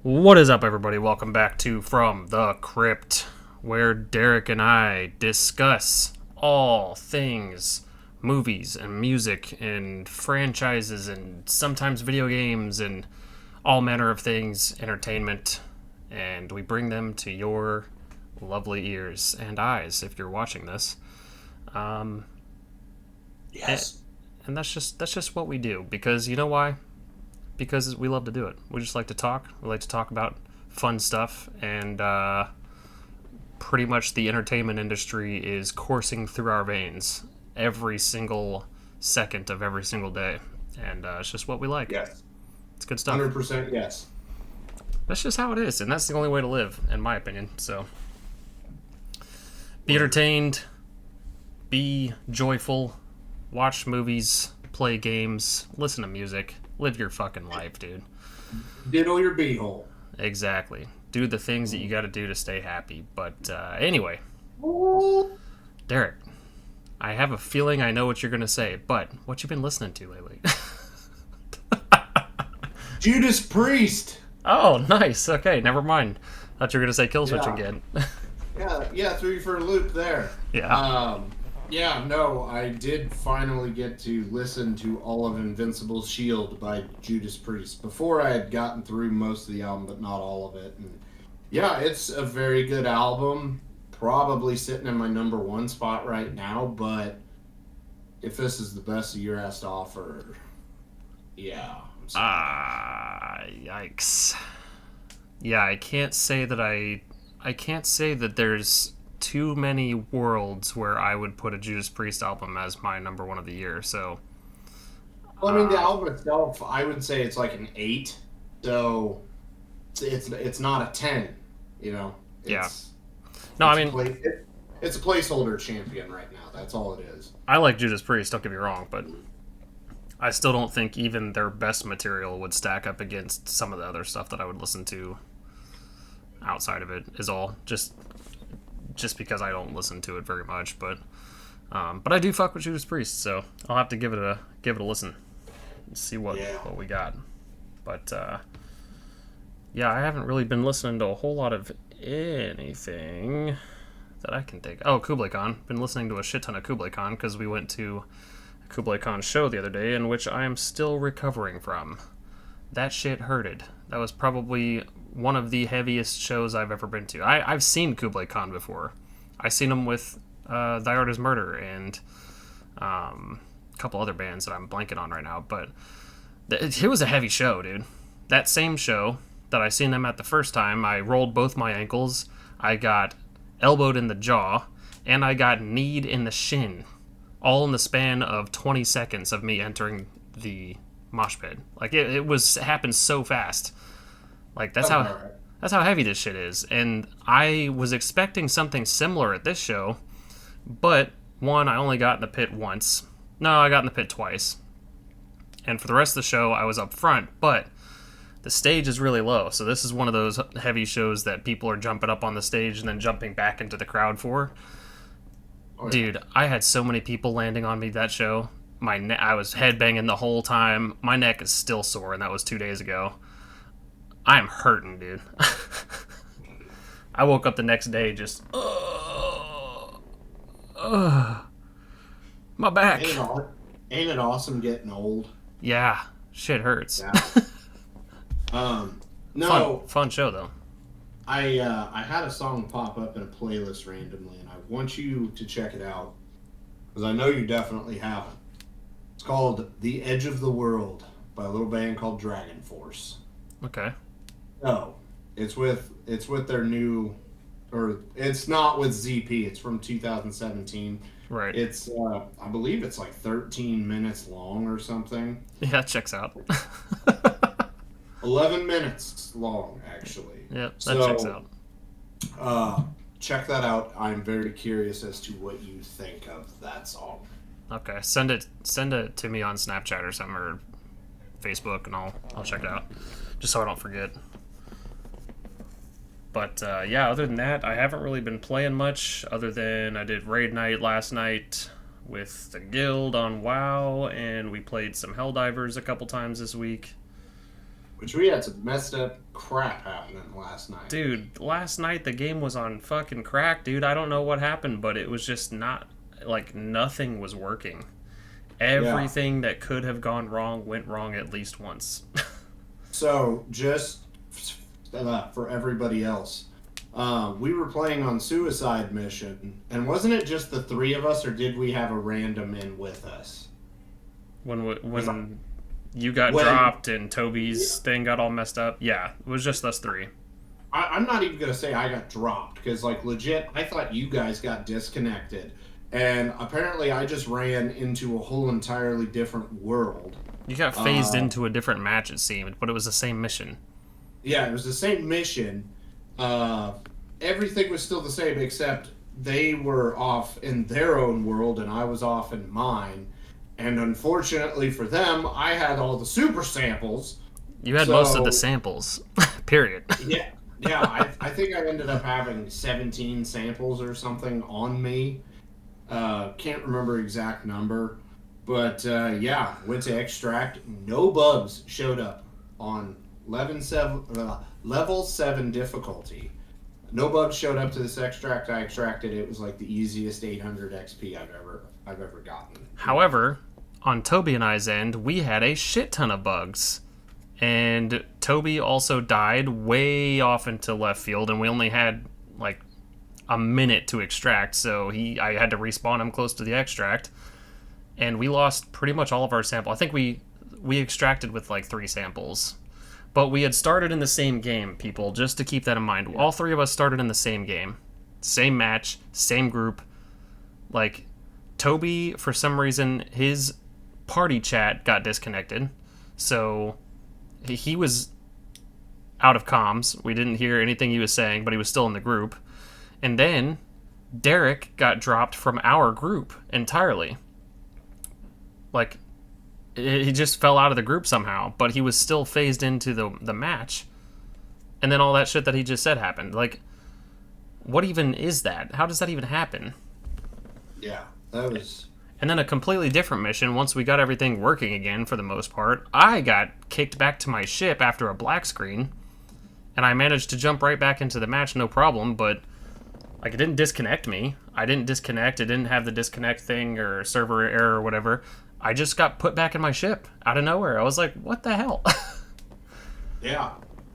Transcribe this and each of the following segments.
What is up, everybody? Welcome back to From the Crypt, where Derek and I discuss all things movies and music and franchises and sometimes video games and all manner of things, entertainment, and we bring them to your lovely ears and eyes if you're watching this. Yes. And that's just what we do, because you know why? Because we love to do it. We just like to talk. We like to talk about fun stuff, and pretty much the entertainment industry is coursing through our veins every single second of every single day, and it's just what we like. Yes. It's good stuff. 100% yes. That's just how it is, and that's the only way to live, in my opinion. So, be entertained, be joyful, watch movies, play games, listen to music. Live your fucking life, dude. Diddle your beehole. Exactly. Do the things that you got to do to stay happy. But anyway, Derek, I have a feeling I know what you're going to say, but what you been listening to lately? Judas Priest. Oh, nice. Okay, never mind. Thought you were going to say Killswitch Yeah. again. Yeah, threw you for a loop there. Yeah. No, I did finally get to listen to all of Invincible's Shield by Judas Priest. Before I had gotten through most of the album, but not all of it. And yeah, it's a very good album. Probably sitting in my number one spot right now, but if this is the best the year has to offer, yeah. I'm sorry. Yikes. Yeah, I can't say that there's too many worlds where I would put a Judas Priest album as my number one of the year. So, Well, I mean, the album itself, I would say it's like an 8. So it's not a 10, you know? Yeah. It's, no, I it's mean, it's a placeholder champion right now. That's all it is. I like Judas Priest, don't get me wrong, but I still don't think even their best material would stack up against some of the other stuff that I would listen to outside of it, is all. Just because I don't listen to it very much, but I do fuck with Judas Priest, so I'll have to give it a listen and see what we got. But yeah, I haven't really been listening to a whole lot of anything that I can think. Oh, Kublai Khan. Been listening to a shit ton of Kublai Khan because we went to a Kublai Khan show the other day, in which I am still recovering from. That shit hurted. That was probably one of the heaviest shows I've ever been to. I've seen Kublai Khan before. I've seen him with Thy Art is Murder and a couple other bands that I'm blanking on right now. But it was a heavy show, dude. That same show that I seen them at the first time, I rolled both my ankles, I got elbowed in the jaw, and I got kneed in the shin. All in the span of 20 seconds of me entering the mosh pit. Like, it happened so fast. Like, that's how heavy this shit is. And I was expecting something similar at this show, but one, I only got in the pit once. No, I got in the pit twice. And for the rest of the show, I was up front, but the stage is really low. So this is one of those heavy shows that people are jumping up on the stage and then jumping back into the crowd for. Oh, yeah. Dude, I had so many people landing on me that show. I was headbanging the whole time. My neck is still sore, and that was 2 days ago. I'm hurting, dude. I woke up the next day just, my back. Ain't it awesome getting old? Yeah, shit hurts. Yeah. No. Fun show though. I had a song pop up in a playlist randomly, and I want you to check it out because I know you definitely haven't. It's called "The Edge of the World" by a little band called Dragon Force. Okay. No, it's with their new, or it's not with ZP. It's from 2017. Right. It's I believe it's like 13 minutes long or something. Yeah, that checks out. 11 minutes long, actually. Yep, that checks out. Check that out. I'm very curious as to what you think of that song. Okay, send it to me on Snapchat or something, or Facebook, and I'll check it out, just so I don't forget. But yeah, other than that, I haven't really been playing much, other than I did raid night last night with the guild on WoW, and we played some Helldivers a couple times this week. Which we had some messed up crap happening last night. Dude, last night the game was on fucking crack, dude. I don't know what happened, but it was just not, like, nothing was working. Everything that could have gone wrong went wrong at least once. So, just for everybody else, we were playing on Suicide Mission, and wasn't it just the three of us, or did we have a random in with us? When you got dropped and Toby's thing got all messed up, yeah, it was just us three. I'm not even going to say I got dropped, because, like, legit, I thought you guys got disconnected. And apparently I just ran into a whole entirely different world. You got phased into a different match, it seemed, but it was the same mission. Yeah, it was the same mission. Everything was still the same, except they were off in their own world and I was off in mine. And unfortunately for them, I had all the super samples. You had most of the samples, period. Yeah, I think I ended up having 17 samples or something on me. Can't remember exact number, but yeah, went to extract. No bugs showed up on level 7 difficulty. No bugs showed up to this extract. I extracted it. It was like the easiest 800 XP I've ever gotten. However, on Toby and I's end, we had a shit ton of bugs, and Toby also died way off into left field, and we only had like a minute to extract, so I had to respawn him close to the extract, and we lost pretty much all of our sample. I think we extracted with like 3 samples, but we had started in the same game, people, just to keep that in mind. All 3 of us started in the same game, same match, same group. Like, Toby, for some reason, his party chat got disconnected, so he was out of comms. We didn't hear anything he was saying, but he was still in the group. And then Derek got dropped from our group entirely. Like, he just fell out of the group somehow, but he was still phased into the match. And then all that shit that he just said happened. Like, what even is that? How does that even happen? Yeah, that was... And then a completely different mission, once we got everything working again for the most part, I got kicked back to my ship after a black screen, and I managed to jump right back into the match, no problem, but... Like, it didn't disconnect me. I didn't disconnect. It didn't have the disconnect thing or server error or whatever. I just got put back in my ship out of nowhere. I was like, what the hell? Yeah.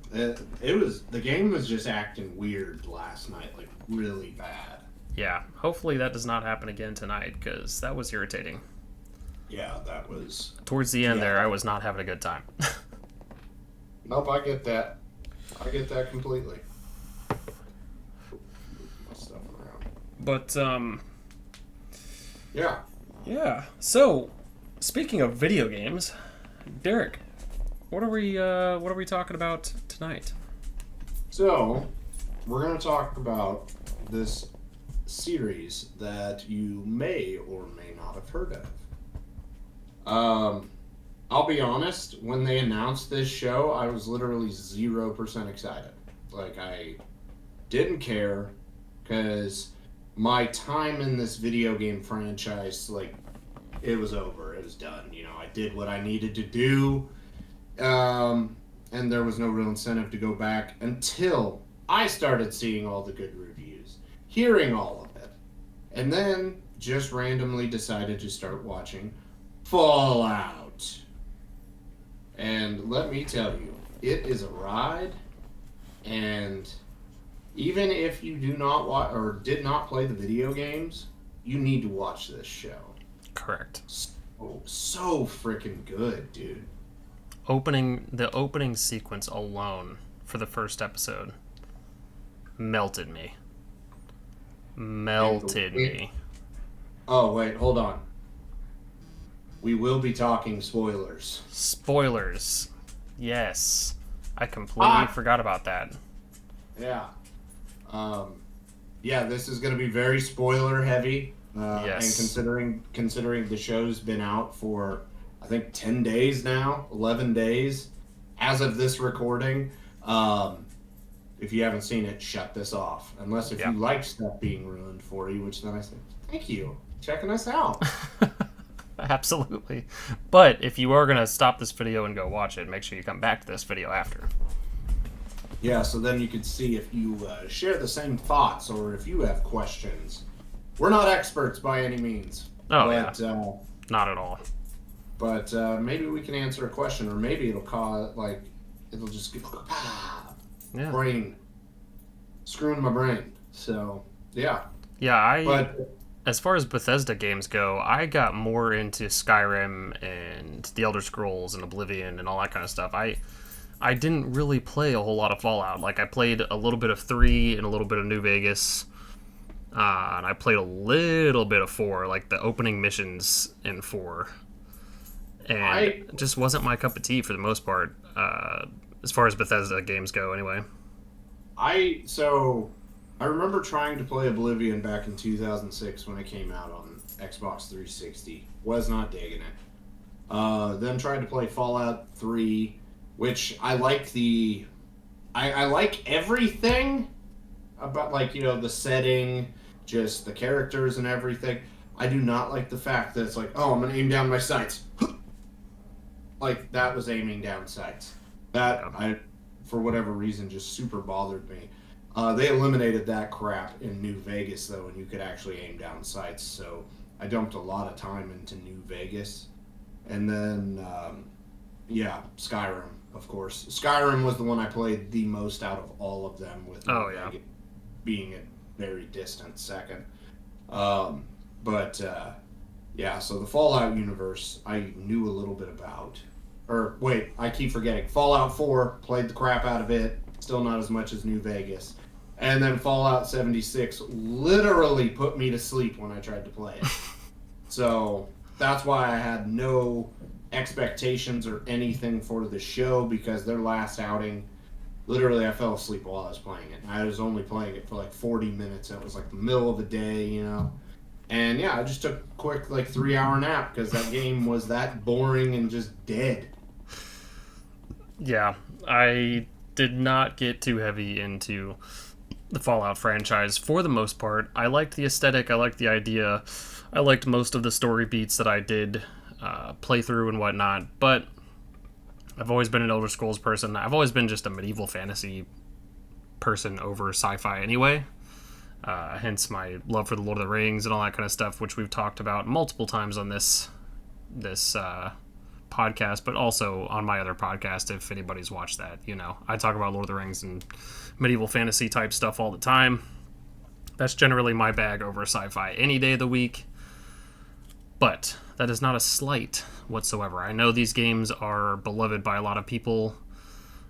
The game was just acting weird last night, like, really bad. Yeah. Hopefully that does not happen again tonight, because that was irritating. Yeah, that was... Towards the end there, I was not having a good time. Nope, I get that. I get that completely. But, yeah. Yeah. So, speaking of video games, Derek, what are we talking about tonight? So, we're going to talk about this series that you may or may not have heard of. I'll be honest, when they announced this show, I was literally 0% excited. Like, I didn't care, because... my time in this video game franchise, like, it was over. It was done. You know, I did what I needed to do, and there was no real incentive to go back until I started seeing all the good reviews, hearing all of it, and then just randomly decided to start watching Fallout. And let me tell you, it is a ride, and... even if you do not watch or did not play the video games, you need to watch this show. Correct. So freaking good, dude. The opening sequence alone for the first episode melted me. Oh, wait, hold on. We will be talking spoilers. Spoilers. Yes. I completely forgot about that. Yeah. Yeah, this is going to be very spoiler heavy. Yes. And considering the show's been out for, I think, 10 days now, 11 days, as of this recording. If you haven't seen it, shut this off. Unless if you like stuff being ruined for you, which then I say, thank you, checking us out. Absolutely. But if you are going to stop this video and go watch it, make sure you come back to this video after. Yeah, so then you could see if you share the same thoughts or if you have questions. We're not experts by any means, Oh yeah, but not at all. maybe we can answer a question, or maybe it'll just get Yeah, brain screwing my brain. So yeah, yeah. but As far as Bethesda games go, I got more into Skyrim and the Elder Scrolls and Oblivion and all that kind of stuff. I didn't really play a whole lot of Fallout. Like I played a little bit of 3 and a little bit of New Vegas. And I played a little bit of 4, like the opening missions in 4. And I it just wasn't my cup of tea for the most part, as far as Bethesda games go, anyway. I remember trying to play Oblivion back in 2006 when it came out on Xbox 360. Was not digging it. Then tried to play Fallout 3, which I like I like everything about, like, the setting, just the characters and everything. I do not like the fact that it's like, oh, I'm gonna aim down my sights. Like, that was aiming down sights. For whatever reason, just super bothered me. They eliminated that crap in New Vegas, though, and you could actually aim down sights. So I dumped a lot of time into New Vegas. And then, Skyrim, of course. Skyrim was the one I played the most out of all of them, with New Vegas being a very distant second. So the Fallout universe I knew a little bit about. Or, wait, I keep forgetting. Fallout 4, played the crap out of it. Still not as much as New Vegas. And then Fallout 76 literally put me to sleep when I tried to play it. So that's why I had no expectations or anything for the show, because their last outing, literally I fell asleep while I was playing it. I was only playing it for like 40 minutes. It was like the middle of the day, And yeah, I just took a quick 3-hour nap because that game was that boring and just dead. Yeah, I did not get too heavy into the Fallout franchise for the most part. I liked the aesthetic, I liked the idea, I liked most of the story beats that I did play through and whatnot, but I've always been an Elder Scrolls person. I've always been just a medieval fantasy person over sci-fi anyway. Hence my love for the Lord of the Rings and all that kind of stuff, which we've talked about multiple times on this podcast, but also on my other podcast, if anybody's watched that. I talk about Lord of the Rings and medieval fantasy type stuff all the time. That's generally my bag over sci-fi any day of the week, but that is not a slight whatsoever. I know these games are beloved by a lot of people.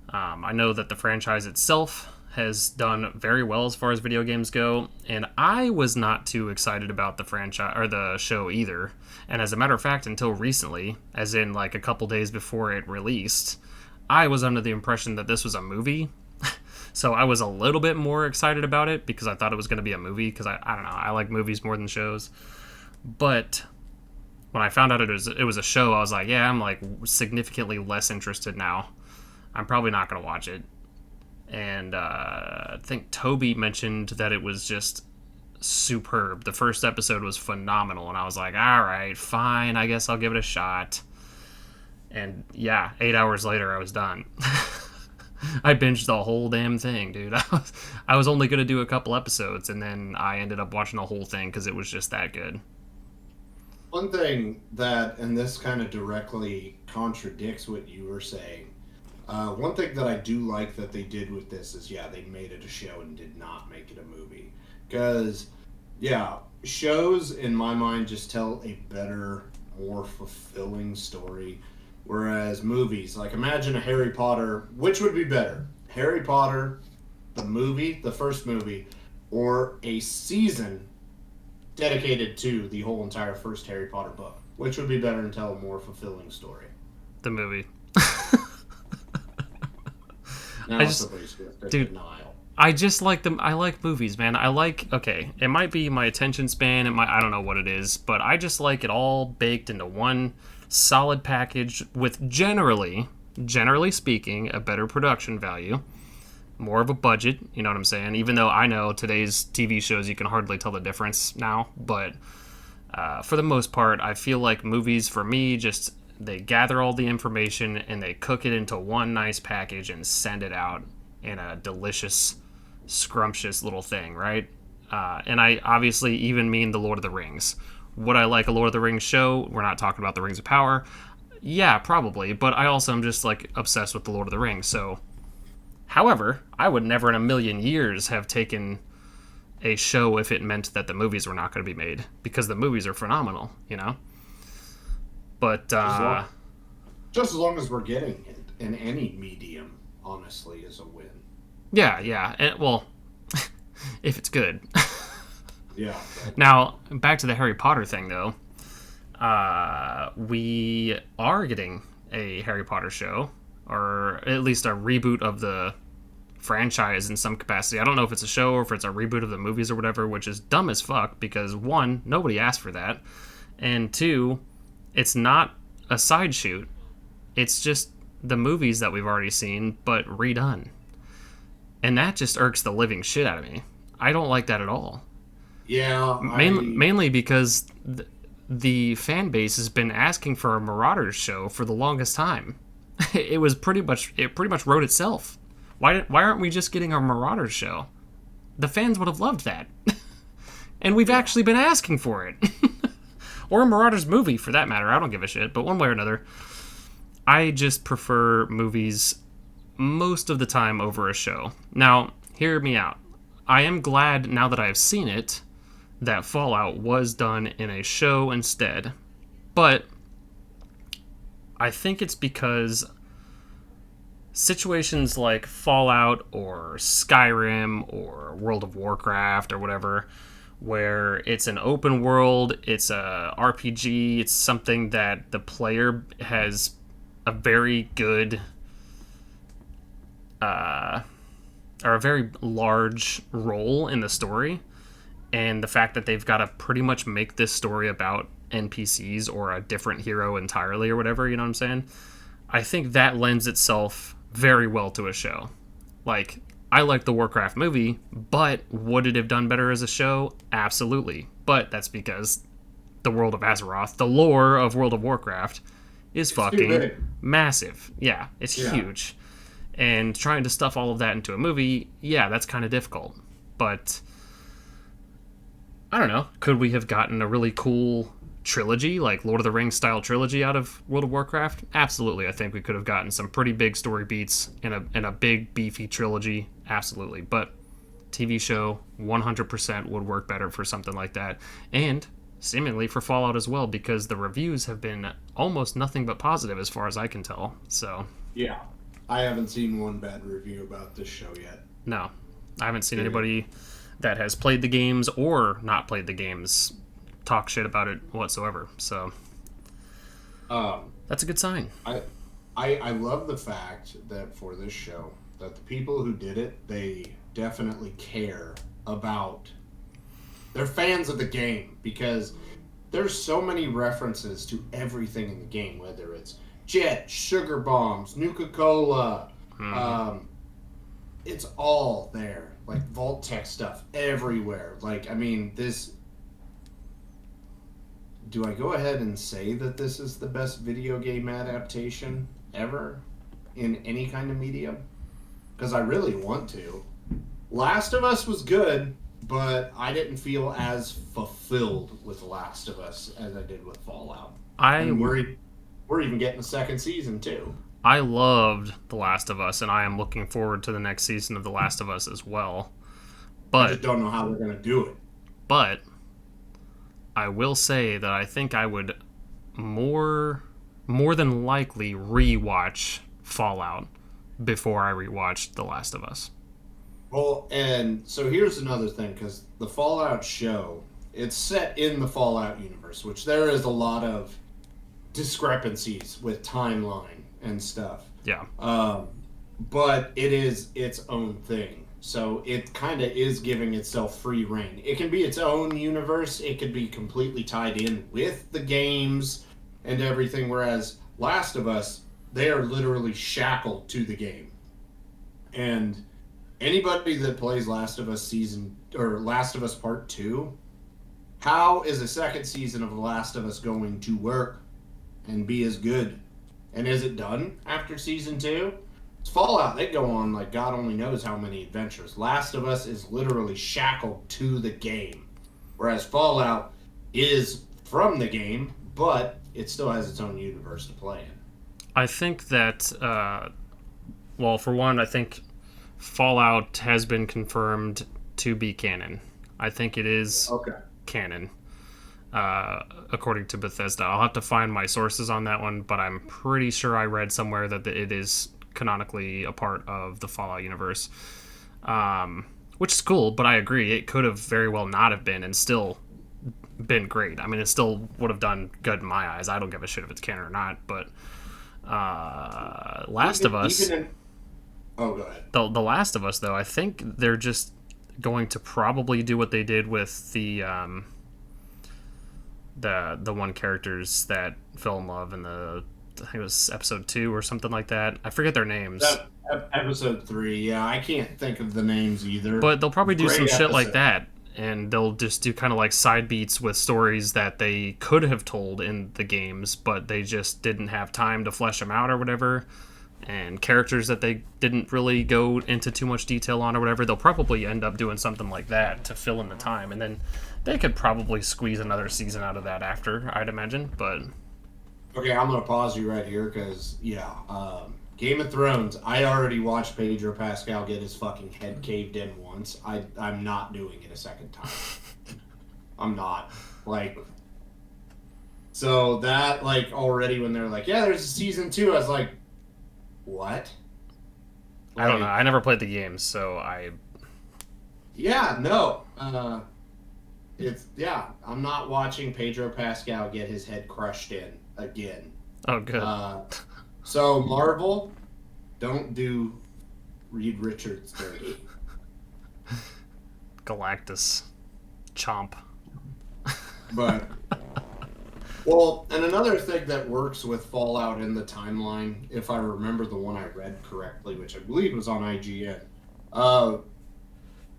I know that the franchise itself has done very well as far as video games go, and I was not too excited about the franchise or the show either. And as a matter of fact, until recently, as in like a couple days before it released, I was under the impression that this was a movie. So I was a little bit more excited about it because I thought it was going to be a movie, because I don't know, I like movies more than shows. But when I found out it was a show, I was like, yeah, I'm like significantly less interested now. I'm probably not going to watch it. And I think Toby mentioned that it was just superb. The first episode was phenomenal, and I was like, all right, fine, I guess I'll give it a shot. And yeah, 8 hours later, I was done. I binged the whole damn thing, dude. I was only going to do a couple episodes, and then I ended up watching the whole thing because it was just that good. One thing and this kind of directly contradicts what you were saying, one thing that I do like that they did with this is, they made it a show and did not make it a movie. Because, shows, in my mind, just tell a better, more fulfilling story. Whereas movies, like imagine a Harry Potter, which would be better? Harry Potter, the movie, the first movie, or a season dedicated to the whole entire first Harry Potter book? Which would be better and tell a more fulfilling story? The movie. Now somebody's dude, denial. I just like them. I like movies, man. It might be my attention span. I don't know what it is, but I just like it all baked into one solid package with generally speaking, a better production value, more of a budget. You know what I'm saying? Even though I know today's TV shows, you can hardly tell the difference now, but for the most part, I feel like movies for me just, they gather all the information and they cook it into one nice package and send it out and a delicious, scrumptious little thing, right? And I obviously even mean the Lord of the Rings. Would I like a Lord of the Rings show? We're not talking about the Rings of Power. Yeah, probably, but I also am just like obsessed with the Lord of the Rings. So, however, I would never in a million years have taken a show if it meant that the movies were not going to be made, because the movies are phenomenal, you know. But just as long as we're getting it in any medium, honestly, is a win. yeah, and well, if it's good. Yeah. Now, back to the Harry Potter thing, though. We are getting a Harry Potter show, or at least a reboot of the franchise in some capacity. I don't know if it's a show or if it's a reboot of the movies or whatever, which is dumb as fuck because, one, nobody asked for that, and two, it's not a side shoot. It's just the movies that we've already seen, but redone. And that just irks the living shit out of me. I don't like that at all. Yeah. Mainly because the fan base has been asking for a Marauders show for the longest time. It pretty much wrote itself. Why aren't we just getting a Marauders show? The fans would have loved that. And we've actually been asking for it. Or a Marauders movie, for that matter. I don't give a shit. But one way or another, I just prefer movies most of the time over a show. Now, hear me out. I am glad, now that I have seen it, that Fallout was done in a show instead. But I think it's because situations like Fallout or Skyrim or World of Warcraft or whatever, where it's an open world, it's a RPG, it's something that the player has a very good or a very large role in the story, and the fact that they've got to pretty much make this story about NPCs or a different hero entirely or whatever, you know what I'm saying? I think that lends itself very well to a show. Like, I like the Warcraft movie, but would it have done better as a show? Absolutely. But that's because the world of Azeroth, the lore of World of Warcraft, is fucking massive. Yeah, it's huge. And trying to stuff all of that into a movie, yeah, that's kind of difficult. But I don't know. Could we have gotten a really cool trilogy, like Lord of the Rings style trilogy, out of World of Warcraft? Absolutely. I think we could have gotten some pretty big story beats in a big beefy trilogy. Absolutely. But TV show 100% would work better for something like that, and seemingly for Fallout as well, because the reviews have been almost nothing but positive as far as I can tell. So yeah, I haven't seen one bad review about this show yet. No, I haven't seen anybody that has played the games or not played the games talk shit about it whatsoever. So that's a good sign. I love the fact that for this show, that the people who did it, they definitely care about, they're fans of the game, because there's so many references to everything in the game, whether it's jet, sugar bombs, Nuka-Cola, it's all there. Like Vault Tech stuff everywhere. Like, I mean, this... Do I go ahead and say that this is the best video game adaptation ever in any kind of medium? Because I really want to. Last of Us was good, but I didn't feel as fulfilled with Last of Us as I did with Fallout. We're even getting a second season, too. I loved The Last of Us, and I am looking forward to the next season of The Last of Us as well. But I just don't know how they're going to do it. But I will say that I think I would more than likely rewatch Fallout before I rewatched The Last of Us. Well, and so here's another thing, because the Fallout show, it's set in the Fallout universe, which there is a lot of discrepancies with timeline and stuff. Yeah. But it is its own thing. So it kind of is giving itself free reign. It can be its own universe. It could be completely tied in with the games and everything, whereas Last of Us, they are literally shackled to the game. And anybody that plays Last of Us season, or Last of Us Part 2, how is a second season of The Last of Us going to work and be as good? And is it done after season 2? Fallout, they go on like God only knows how many adventures. Last of Us is literally shackled to the game, whereas Fallout is from the game, but it still has its own universe to play in. I think that, well, for one, I think Fallout has been confirmed to be canon. I think it is Okay. canon, according to Bethesda. I'll have to find my sources on that one, but I'm pretty sure I read somewhere that it is canonically a part of the Fallout universe, which is cool. But I agree, it could have very well not have been, and still been great. I mean, it still would have done good in my eyes. I don't give a shit if it's canon or not. But Last of Us, Oh, go ahead. the Last of Us, though, I think they're just going to probably do what they did with the one characters that fell in love in the, I think it was episode 2 or something like that. I forget their names. Episode 3, yeah, I can't think of the names either. But they'll probably do Great some shit like episode. that, and they'll just do kind of like side beats with stories that they could have told in the games, but they just didn't have time to flesh them out or whatever. And characters that they didn't really go into too much detail on or whatever, they'll probably end up doing something like that to fill in the time, and then they could probably squeeze another season out of that after, I'd imagine. But Okay, I'm gonna pause you right here because Game of Thrones. I already watched Pedro Pascal get his fucking head caved in once. I'm not doing it a second time. I'm not like. So that like already when they're like, yeah, there's a season 2. I was like, what? I don't know. Like, I never played the games, so I. Yeah, no. I'm not watching Pedro Pascal get his head crushed in again. Oh, good. So Marvel, don't do Reed Richards dirty. Galactus. Chomp. But well, and another thing that works with Fallout in the timeline, if I remember the one I read correctly, which I believe was on IGN,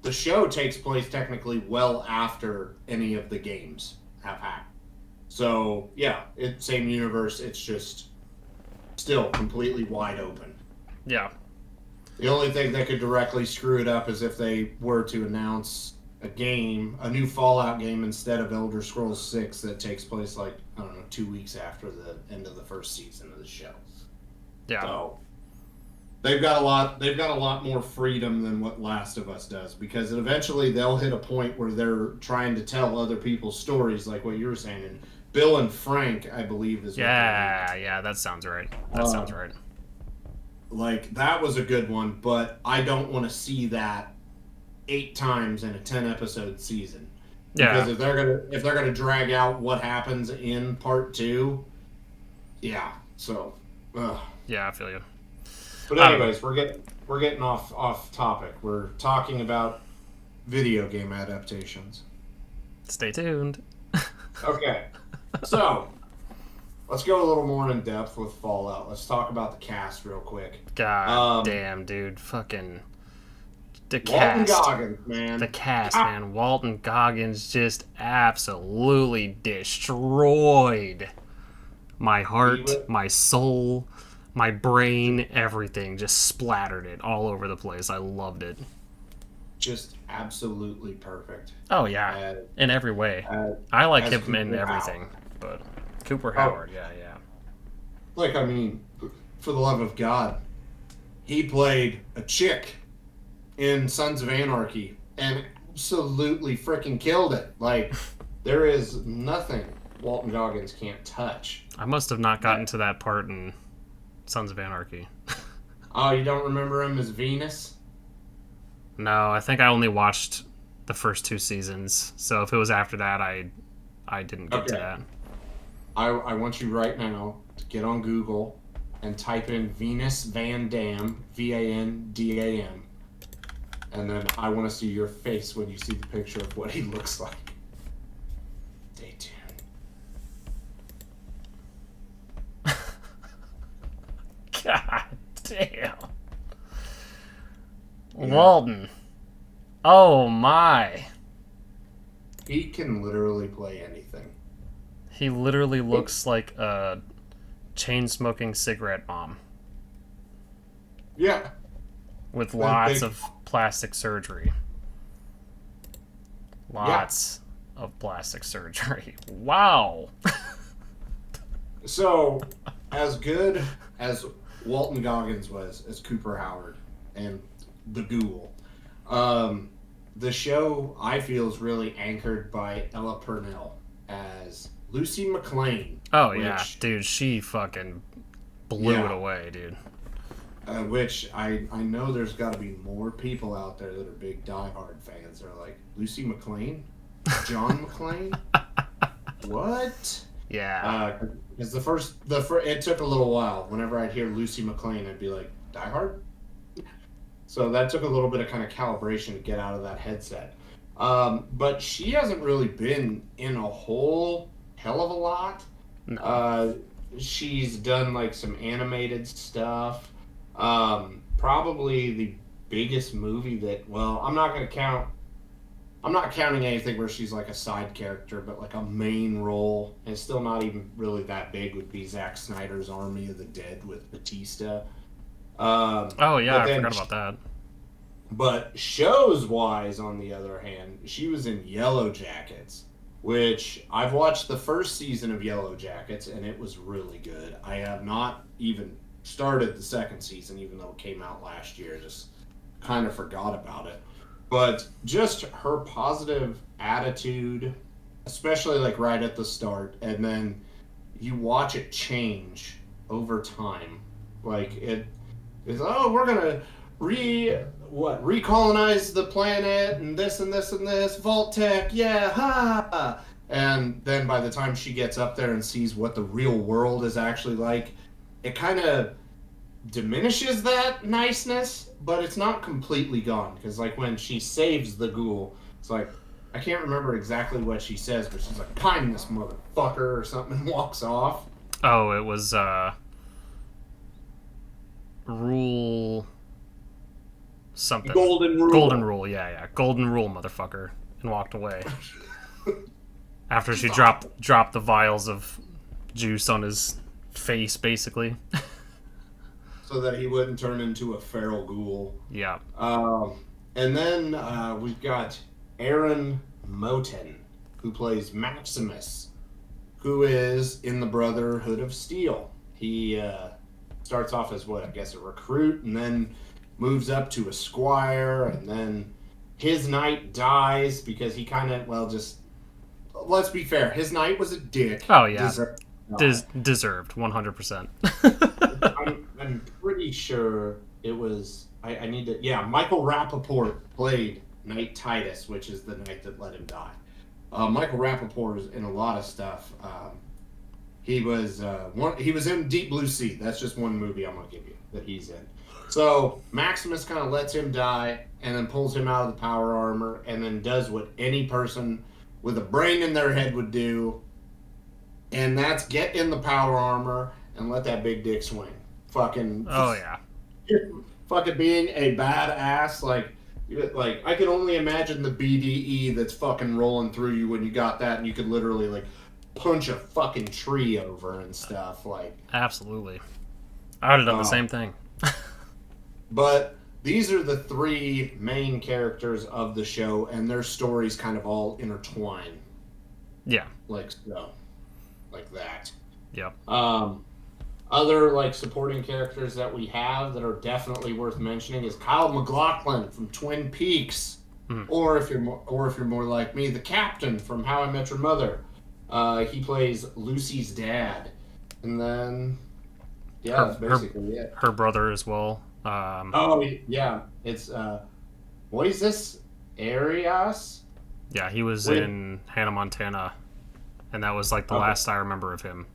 the show takes place technically well after any of the games have happened. So yeah, it's same universe. It's just still completely wide open. Yeah. The only thing that could directly screw it up is if they were to announce a new Fallout game instead of Elder Scrolls 6 that takes place like, I don't know, 2 weeks after the end of the first season of the show. Yeah. So they've got a lot more freedom than what Last of Us does, because eventually they'll hit a point where they're trying to tell other people's stories like what you were saying. And Bill and Frank, I believe, is Yeah, that sounds right. That sounds right. Like that was a good one, but I don't want to see that 8 times in a 10 episode season. Yeah. Because if they're gonna drag out what happens in part 2, yeah. So, Yeah, I feel you. but anyways, we're getting off topic. We're talking about video game adaptations. Stay tuned. Okay, so let's go a little more in depth with Fallout. Let's talk about the cast real quick. God damn, dude. Fucking. The Walton cast. Goggins, man. The cast, man. Walton Goggins just absolutely destroyed my heart, my soul, my brain, everything. Just splattered it all over the place. I loved it. Just absolutely perfect. Oh, yeah. In every way. I like him in everything. But Cooper Howard, yeah. Like, I mean, for the love of God, he played a chick in Sons of Anarchy and absolutely freaking killed it. Like, there is nothing Walton Goggins can't touch. I must have not gotten to that part in Sons of Anarchy. Oh, you don't remember him as Venus? No, I think I only watched the first 2 seasons. So if it was after that, I didn't get to that. I want you right now to get on Google and type in Venus Van Dam, Vandam. And then I want to see your face when you see the picture of what he looks like. Stay tuned. God damn. Yeah. Walton. Oh my. He can literally play anything. He literally looks like a chain-smoking cigarette bomb. Yeah. with But lots they, of plastic surgery. yeah. Lots of plastic surgery. Wow. So, as good as Walton Goggins was as Cooper Howard and the Ghoul, um, the show I feel is really anchored by Ella Purnell as Lucy McLean, Oh yeah, which dude, she fucking blew it yeah, away, dude. which I know there's got to be more people out there that are big diehard fans. They're like Lucy McLean, John McClane, what? Yeah. Because it took a little while. Whenever I'd hear Lucy McLean, I'd be like, Die Hard? So that took a little bit of kind of calibration to get out of that headset. But she hasn't really been in a whole hell of a lot. No. Uh, she's done like some animated stuff. Probably the biggest movie that, well, I'm not counting anything where she's like a side character, but like a main role, and still not even really that big, would be Zack Snyder's Army of the Dead with Batista. Oh yeah, But I then, forgot about that. but shows wise, on the other hand, she was in Yellow Jackets, which I've watched the first season of Yellow Jackets, and it was really good. I have not even started the second season, even though it came out last year. Just kind of forgot about it. But just her positive attitude, especially like right at the start, and then you watch it change over time. Like it is, oh, we're gonna recolonize the planet and this and this and this Vault Tech, yeah, ha. And then by the time she gets up there and sees what the real world is actually like, it kind of diminishes that niceness, but it's not completely gone. Because like when she saves the ghoul, it's like I can't remember exactly what she says, but she's like, "Kindness, motherfucker," or something, and walks off. Oh, it was rule something. Golden rule. Golden rule, yeah. Golden rule, motherfucker. And walked away. After she dropped the vials of juice on his face, basically. So that he wouldn't turn into a feral ghoul. Yeah. And then we've got Aaron Moten, who plays Maximus, who is in the Brotherhood of Steel. He starts off as what I guess a recruit, and then moves up to a squire, and then his knight dies because he kind of, well, just let's be fair, his knight was a dick. Oh yeah. Deserved 100%. I'm pretty sure it was. I need to. Yeah, Michael Rappaport played Knight Titus, which is the knight that let him die. Michael Rappaport is in a lot of stuff. He was He was in Deep Blue Sea. That's just one movie I'm gonna give you that he's in. So Maximus kind of lets him die, and then pulls him out of the power armor, and then does what any person with a brain in their head would do, and that's get in the power armor and let that big dick swing. Fucking. Oh yeah. Fucking being a badass, like I could only imagine the BDE that's fucking rolling through you when you got that, and you could literally like punch a fucking tree over and stuff. Like, absolutely, I would have done the same thing. But these are the three main characters of the show, and their stories kind of all intertwine. Yeah. Like so, like that. Yep. Other like supporting characters that we have that are definitely worth mentioning is Kyle MacLachlan from Twin Peaks, or if you're more like me, the Captain from How I Met Your Mother. He plays Lucy's dad, and then that's basically it. Her brother as well. Oh yeah, it's what is this? Arias? Yeah, he was in Hannah Montana, and that was like the last I remember of him.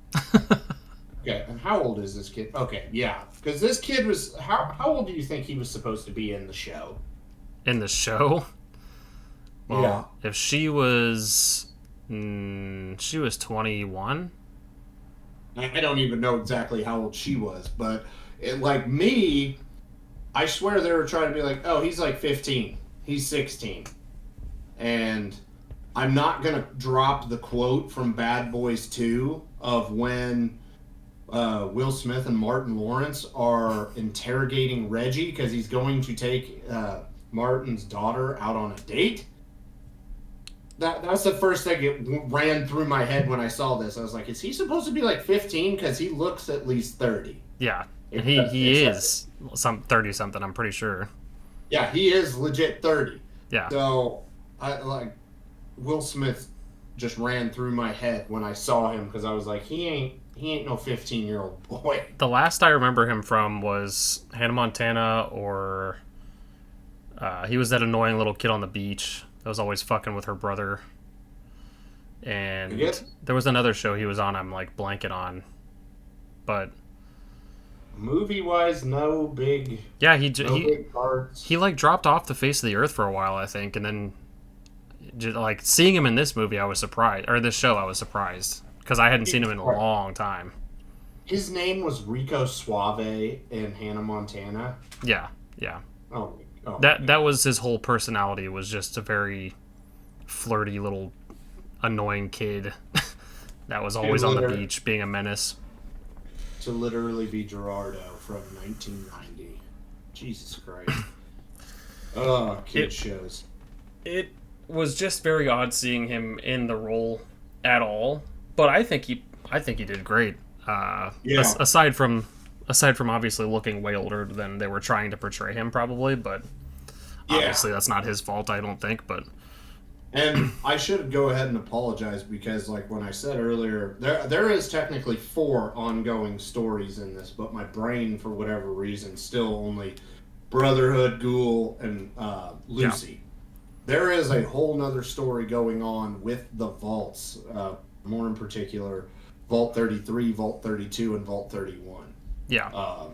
Okay, and how old is this kid? Okay, yeah, because this kid was how old do you think he was supposed to be in the show? In the show? Well, yeah. If she was 21. I don't even know exactly how old she was, but like me, I swear they were trying to be like, oh, he's like 15, he's 16, and I'm not gonna drop the quote from Bad Boys 2 of when Will Smith and Martin Lawrence are interrogating Reggie because he's going to take Martin's daughter out on a date. That's the first thing that ran through my head when I saw this. I was like, is he supposed to be like 15? Because he looks at least 30. Yeah, and he is some 30 something. I'm pretty sure. Yeah, he is legit 30. Yeah. So I like Will Smith just ran through my head when I saw him because I was like, he ain't no 15-year-old boy. The last I remember him from was Hannah Montana, or he was that annoying little kid on the beach that was always fucking with her brother. And there was another show he was on. I'm like blanking on, but movie-wise, no big. Yeah, big parts. He like dropped off the face of the earth for a while, I think, and then like seeing him in this movie, I was surprised, or this show, I was surprised because I hadn't seen him in a long time. His name was Rico Suave in Hannah Montana. Yeah. Oh that was his whole personality, was just a very flirty little annoying kid that was always on the beach being a menace. To literally be Gerardo from 1990. Jesus Christ. Kid shows. It was just very odd seeing him in the role at all, but I think he did great. Aside from obviously looking way older than they were trying to portray him, probably, but obviously that's not his fault, I don't think. But and I should go ahead and apologize because, like when I said earlier, there is technically 4 ongoing stories in this, but my brain, for whatever reason, still only Brotherhood, Ghoul, and Lucy. Yeah. There is a whole nother story going on with the vaults, more in particular, Vault 33, Vault 32, and Vault 31. Yeah.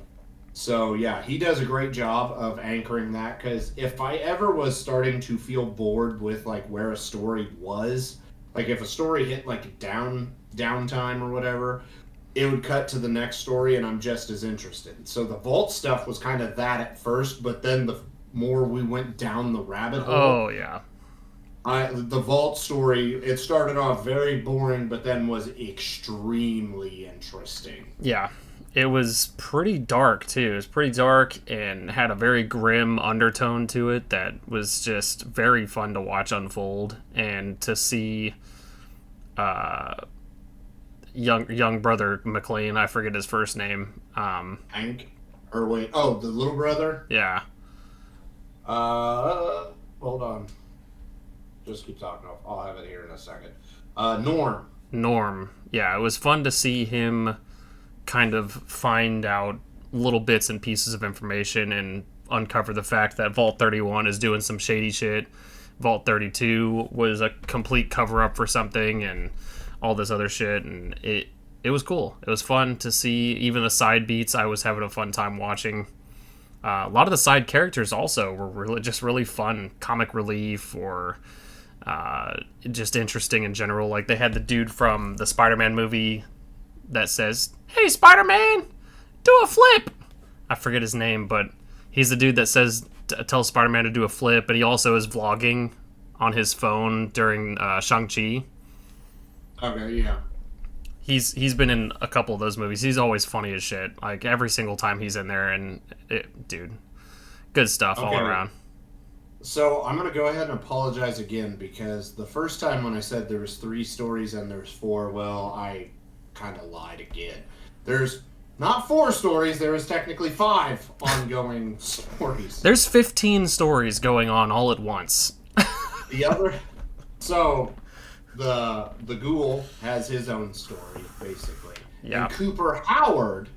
So, yeah, he does a great job of anchoring that, because if I ever was starting to feel bored with, like, where a story was, like, if a story hit, like, downtime or whatever, it would cut to the next story, and I'm just as interested. So the Vault stuff was kind of that at first, but then the more we went down the rabbit hole. Oh, yeah. The Vault story, it started off very boring, but then was extremely interesting. Yeah. It was pretty dark, too. It was pretty dark and had a very grim undertone to it that was just very fun to watch unfold. And to see young brother McLean, I forget his first name. Hank? Or wait, the little brother? Yeah. Hold on. Just keep talking. I'll have it here in a second. Norm. Yeah, it was fun to see him kind of find out little bits and pieces of information and uncover the fact that Vault 31 is doing some shady shit. Vault 32 was a complete cover-up for something, and all this other shit, and it was cool. It was fun to see. Even the side beats, I was having a fun time watching. A lot of the side characters also were really fun, comic relief, or just interesting in general. Like, they had the dude from the Spider-Man movie that says, "Hey, Spider-Man, do a flip." I forget his name, but he's the dude that tells Spider-Man to do a flip, and he also is vlogging on his phone during Shang-Chi. Okay, yeah. He's been in a couple of those movies. He's always funny as shit. Like, every single time he's in there, and dude, good stuff all around. So I'm gonna go ahead and apologize again, because the first time when I said there was 3 stories and there's 4, well, I kind of lied again. There's not 4 stories. There is technically 5 ongoing stories. There's 15 stories going on all at once. The Ghoul has his own story, basically. Yeah. And Cooper Howard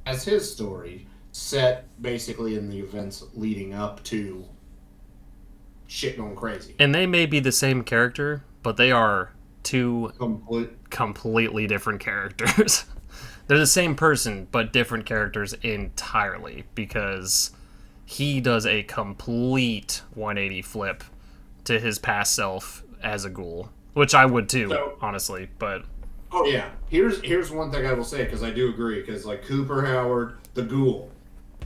has his story set basically in the events leading up to shit going crazy. And they may be the same character, but they are 2 completely different characters. They're the same person, but different characters entirely, because he does a complete 180 flip to his past self as a ghoul. Which I would too, honestly, but... Oh, yeah. Here's one thing I will say, because I do agree, because, like, Cooper Howard, the Ghoul,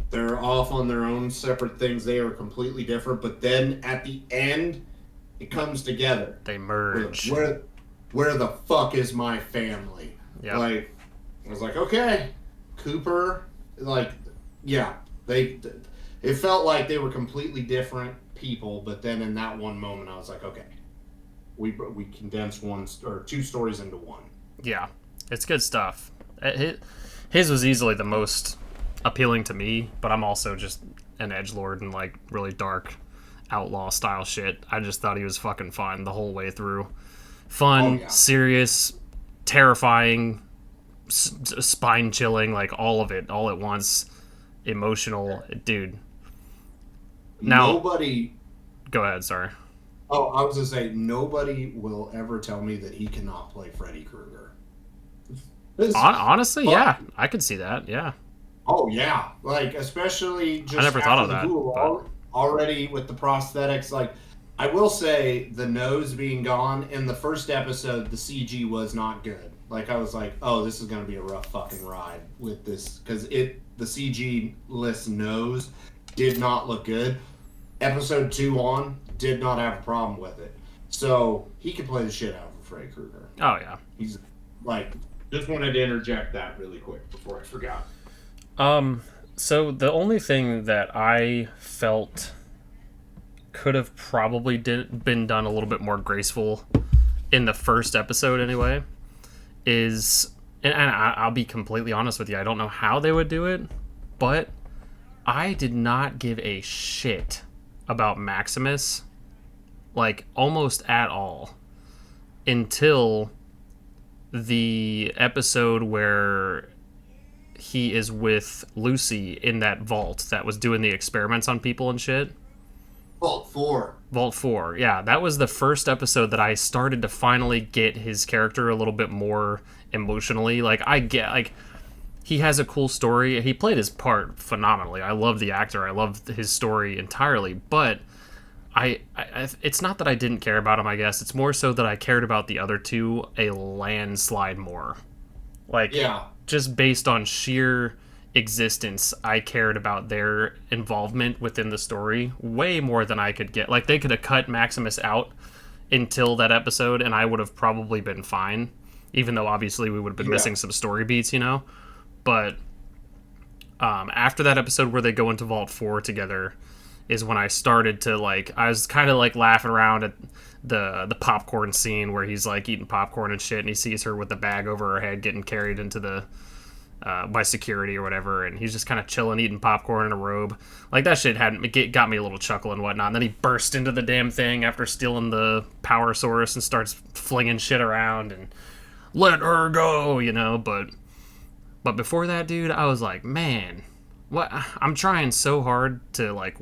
they're off on their own separate things. They are completely different, but then at the end, it comes together. They merge. Where the fuck is my family? Yep. Like, I was like, okay, Cooper, like, yeah, they. It felt like they were completely different people, but then in that one moment, I was like, okay, we condensed two stories into one. Yeah, it's good stuff. His was easily the most appealing to me, but I'm also just an edgelord and like really dark outlaw style shit. I just thought he was fucking fun the whole way through. Fun, serious, terrifying, spine chilling, like all of it, all at once. Emotional, dude. Now, nobody. Go ahead. Sorry. Oh, I was gonna say nobody will ever tell me that he cannot play Freddy Krueger. Honestly, yeah, I could see that. Yeah. Oh yeah, like especially just I never thought of that. Already with the prosthetics, like I will say the nose being gone in the first episode, the CG was not good. Like I was like, oh, this is gonna be a rough fucking ride with this because the CG-less nose did not look good. Episode 2 on did not have a problem with it, so he can play the shit out of Freddy Krueger. Oh yeah, he's like. Just wanted to interject that really quick before I forgot. So the only thing that I felt could have probably been done a little bit more graceful in the first episode anyway is, and I'll be completely honest with you, I don't know how they would do it, but I did not give a shit about Maximus, like, almost at all, until the episode where he is with Lucy in that vault that was doing the experiments on people and shit. Vault 4. Yeah, that was the first episode that I started to finally get his character a little bit more emotionally. Like, I get, like, he has a cool story. He played his part phenomenally. I love the actor. I love his story entirely. But I it's not that I didn't care about him, I guess. It's more so that I cared about the other two a landslide more. Like, yeah, just based on sheer existence, I cared about their involvement within the story way more than I could get. Like, they could have cut Maximus out until that episode, and I would have probably been fine. Even though, obviously, we would have been missing some story beats, you know? But after that episode where they go into Vault 4 together is when I started to, like, I was kind of, like, laughing around at the popcorn scene where he's, like, eating popcorn and shit, and he sees her with the bag over her head getting carried into the, by security or whatever, and he's just kind of chilling, eating popcorn in a robe. Like, that shit got me a little chuckle and whatnot, and then he burst into the damn thing after stealing the power source and starts flinging shit around and let her go, you know, but before that, dude, I was like, man, what? I'm trying so hard to, like,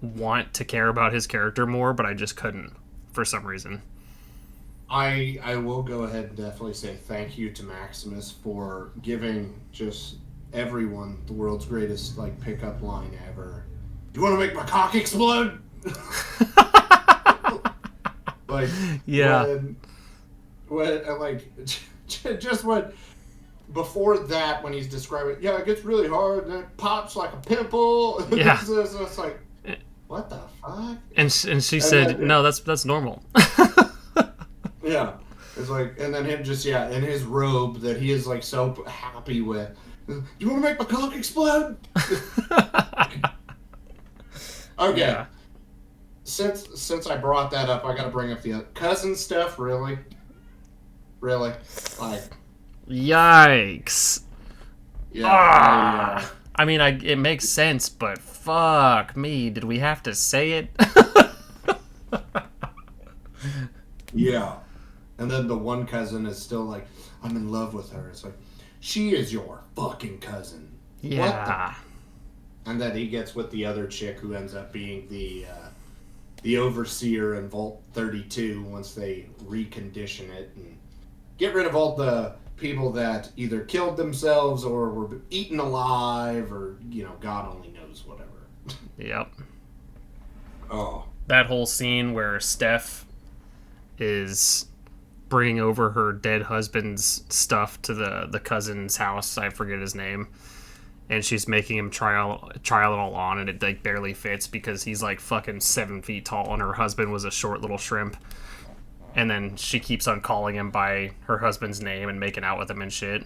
want to care about his character more, but I just couldn't for some reason. I will go ahead and definitely say thank you to Maximus for giving just everyone the world's greatest, like, pickup line ever. Do you want to make my cock explode? Like, yeah. When like, just what. Before that, when he's describing, yeah, it gets really hard, and it pops like a pimple. Yeah. It's like, what the fuck? And she said, no, that's normal. Yeah. It's like, and then him just, in his robe that he is, like, so happy with. You want to make my cock explode? Okay. Yeah. Since I brought that up, I got to bring up the other cousin stuff, really? Like... Yikes. Yeah. I mean, it makes sense, but fuck me. Did we have to say it? Yeah. And then the one cousin is still like, I'm in love with her. It's like, she is your fucking cousin. Yeah. And then he gets with the other chick who ends up being the overseer in Vault 32 once they recondition it and get rid of all the people that either killed themselves or were eaten alive or, God only knows whatever. Yep. Oh. That whole scene where Steph is bringing over her dead husband's stuff to the cousin's house, I forget his name, and she's making him try it all on, and it, like, barely fits because he's, like, fucking 7 feet tall and her husband was a short little shrimp. And then she keeps on calling him by her husband's name and making out with him and shit.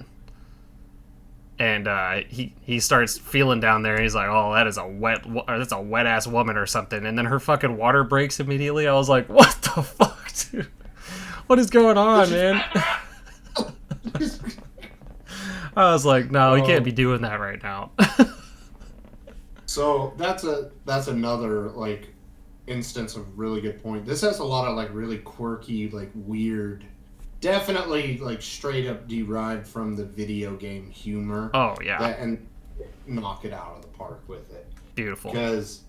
and he starts feeling down there. And he's like, "Oh, that's a wet ass woman or something." And then her fucking water breaks immediately. I was like, "What the fuck, dude? What is going on, man?" I was like, "No, he can't be doing that right now." So that's another like instance of really good point. This has a lot of like really quirky, like weird, definitely like straight up derived from the video game humor. Oh yeah, and knock it out of the park with it. Beautiful. Because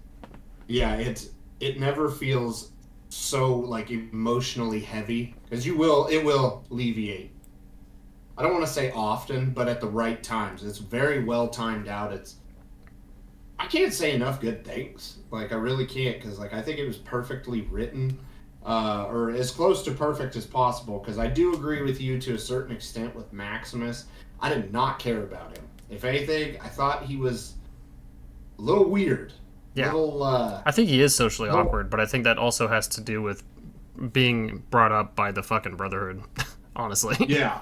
yeah, it never feels so like emotionally heavy, because it will alleviate. I don't want to say often, but at the right times. It's very well timed out. I can't say enough good things. Like, I really can't, because like I think it was perfectly written, or as close to perfect as possible. Because I do agree with you to a certain extent with Maximus. I did not care about him. If anything, I thought he was a little weird. Yeah, I think he is socially awkward, but I think that also has to do with being brought up by the fucking Brotherhood. Honestly. Yeah,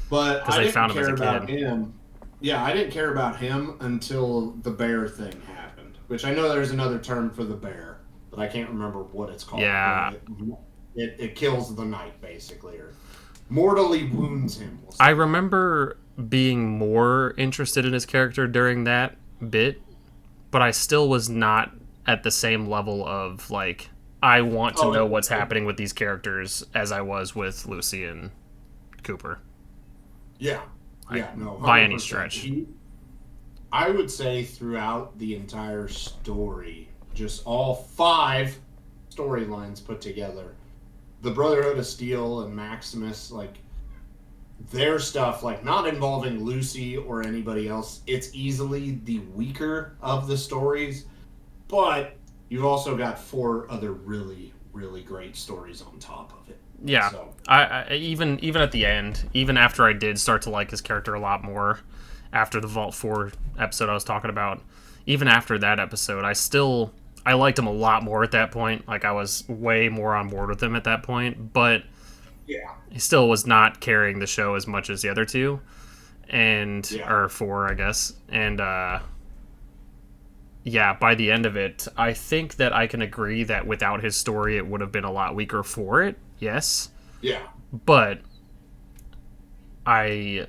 but because they found him as a kid. Him. Yeah, I didn't care about him until the bear thing happened, which I know there's another term for the bear, but I can't remember what it's called. Yeah. It kills the knight, basically, or mortally wounds him. We'll I remember being more interested in his character during that bit, but I still was not at the same level of, like, I want to know what's happening with these characters as I was with Lucy and Cooper. Yeah. Yeah, no. 100%. By any stretch. I would say throughout the entire story, just all 5 storylines put together, the Brotherhood of Steel and Maximus, like, their stuff, like, not involving Lucy or anybody else, it's easily the weaker of the stories, but you've also got 4 other really, really great stories on top of it. Yeah, so. I even at the end, even after I did start to like his character a lot more, after the Vault 4 episode I was talking about, even after that episode, I liked him a lot more at that point. Like, I was way more on board with him at that point, but yeah, he still was not carrying the show as much as the other 2, and or 4, I guess. And yeah, by the end of it, I think that I can agree that without his story, it would have been a lot weaker for it. Yes. Yeah. But I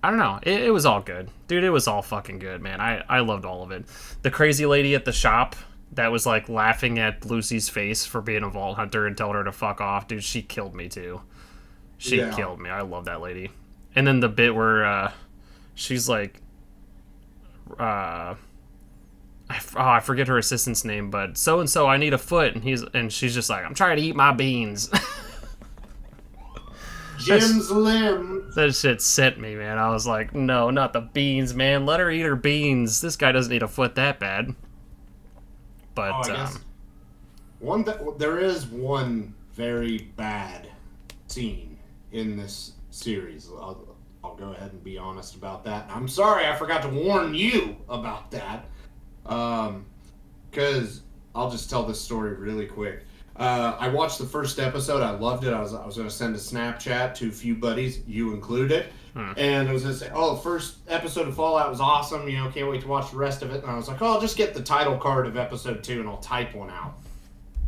don't know. It was all good. Dude, it was all fucking good, man. I loved all of it. The crazy lady at the shop that was, like, laughing at Lucy's face for being a vault hunter and telling her to fuck off. Dude, she killed me, too. She killed me. I love that lady. And then the bit where she's like... I forget her assistant's name, but so-and-so, I need a foot. And she's just like, I'm trying to eat my beans. Jim's limb. That shit sent me, man. I was like, no, not the beans, man. Let her eat her beans. This guy doesn't need a foot that bad. But, I guess there is one very bad scene in this series. I'll go ahead and be honest about that. I'm sorry, I forgot to warn you about that. Because I'll just tell this story really quick. I watched the first episode. I loved it. I was going to send a Snapchat to a few buddies, you included, and I was going to say, "Oh, the first episode of Fallout was awesome. You know, can't wait to watch the rest of it." And I was like, "Oh, I'll just get the title card of episode 2 and I'll type one out."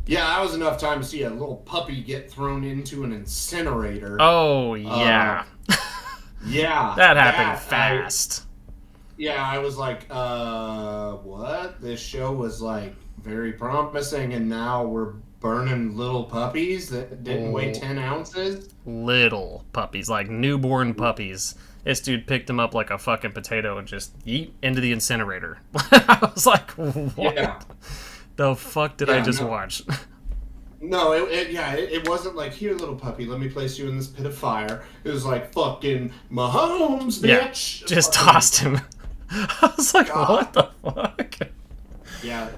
Yeah, that was enough time to see a little puppy get thrown into an incinerator. Oh yeah, yeah, that happened fast. I was like, what? This show was, like, very promising, and now we're burning little puppies that didn't weigh 10 ounces? Little puppies, like newborn puppies. This dude picked them up like a fucking potato and just yeet into the incinerator. I was like, what? Yeah. The fuck did I just watch? No, it wasn't like, here, little puppy, let me place you in this pit of fire. It was like, fucking Mahomes, bitch! Yeah, just tossed him. I was like, what the fuck? Yeah,